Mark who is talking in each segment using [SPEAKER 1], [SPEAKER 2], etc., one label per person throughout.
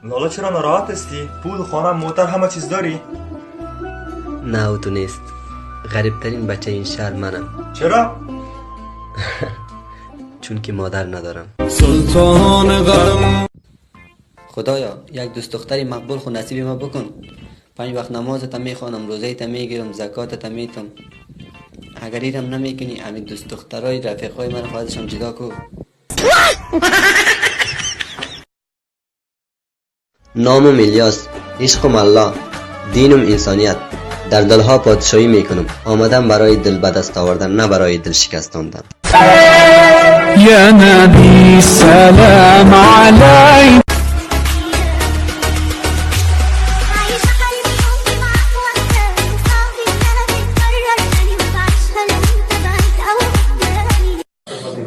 [SPEAKER 1] لالا چرا ناراحت هستی؟ پول، خانه، موتر، همه چیز داری؟
[SPEAKER 2] نه او تو نیست. غریبترین بچه این شهر منم.
[SPEAKER 1] چرا؟
[SPEAKER 2] چون که مادر ندارم.
[SPEAKER 3] سلطان غرم.
[SPEAKER 2] خدایا یک دوست دختری مقبول خو نصیب ما بکن. 5 وقت نمازت میخوانم، روزه‌ت میگیرم، زکاتت میتم. اگر ایرم نمیکنی همین دوست دخترای رفیقای من خو ازشم جدا کو. نامم الیاس، عشقم الله، دینم انسانیت. در دلها پادشاهی میکنم. آمدم برای دل به دست آوردن، نه برای دل شکستاندن.
[SPEAKER 3] یا نبی سلام علیک.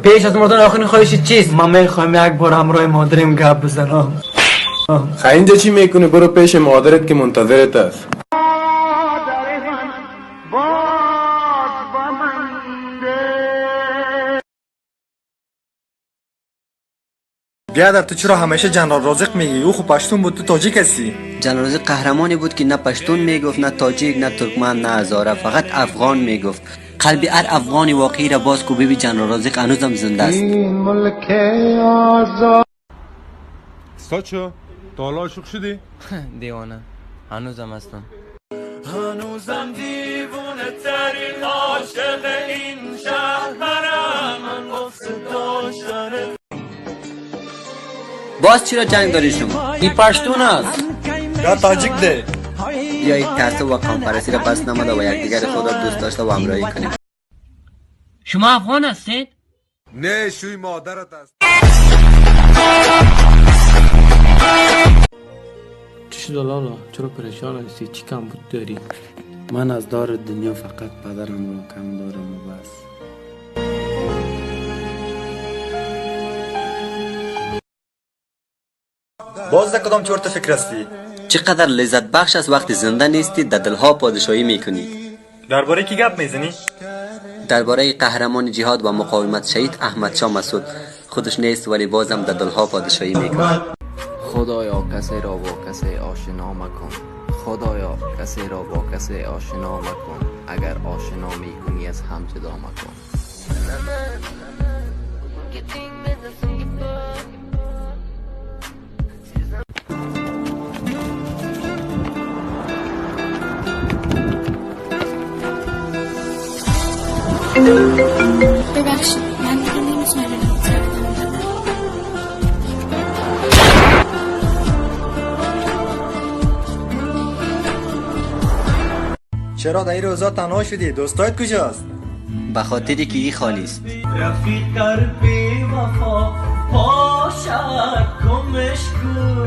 [SPEAKER 4] پیش از مردن آخرین خواهشی چیست؟ من میخوایم یک بار همراه مادرم گپ بزنم.
[SPEAKER 5] اینجا چی میکنی؟ برو پیش مادرت که منتظرت است.
[SPEAKER 1] بیادر تو چرا همیشه جنرال رازق میگی؟ او خو پشتون بود، تو تاجیک هستی.
[SPEAKER 2] جنرال رازق قهرمانی بود که نه پشتون میگفت، نه تاجیک، نه ترکمن، نه هزاره، فقط افغان میگفت. قلب هر افغانی واقعی را باز کو ببین جنرال رازق هنوزم زنده است.
[SPEAKER 6] ساچو تا حالا عاشق شدی؟
[SPEAKER 4] دیوانه هنوزم هستم.
[SPEAKER 3] هنوزم دیوونه ترین عاشق این شهرم. من واسه داشتن
[SPEAKER 2] باز چرا جنگ داری شما؟
[SPEAKER 4] این پشتون است.
[SPEAKER 1] یا تاجیک ده.
[SPEAKER 2] یا این ترس و کامپرسی را پس نماده و یکدیگر خود را دوست داشته و همراهی کنیم.
[SPEAKER 4] شما افغان هستید؟
[SPEAKER 6] نه شوی مادرت است.
[SPEAKER 7] چی شده لالا؟ چرا پریشان هستی؟ چی کم بود داری؟ من از دار دنیا فقط پدرم را کم دارم و بس.
[SPEAKER 1] باز در کدام چرت فکر هستی؟
[SPEAKER 2] چقدر لذت بخش است وقتی زنده نیستی در دلها پادشاهی میکنی.
[SPEAKER 1] درباره کی گپ میزنی؟
[SPEAKER 2] درباره قهرمان جهاد و مقاومت شهید احمد شاه مسعود. خودش نیست ولی بازم در دلها پادشاهی میکنه.
[SPEAKER 8] خدایا کسی را با کسی آشنا مکن. خدایا کسی را با کسی آشنا مکن. اگر آشنا میکنی از هم جدا مکن.
[SPEAKER 9] ببخشید من دیگه نمیتونم
[SPEAKER 1] چرا در این روزا تنها شدی؟ دوستایت کجاست؟
[SPEAKER 2] به خاطری که این خالی است.
[SPEAKER 3] رفیق در بی وفا باشد گمش کن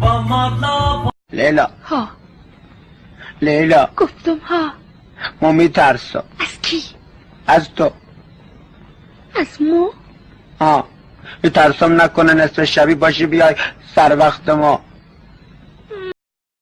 [SPEAKER 3] با مطلب.
[SPEAKER 10] لیلا
[SPEAKER 9] ها
[SPEAKER 10] لیلا
[SPEAKER 9] گفتم ها.
[SPEAKER 10] ما میترسم.
[SPEAKER 9] از کی؟
[SPEAKER 10] از تو.
[SPEAKER 9] از ما؟
[SPEAKER 10] ها میترسم نکنه نصف شبی باشی بیای سر وقت ما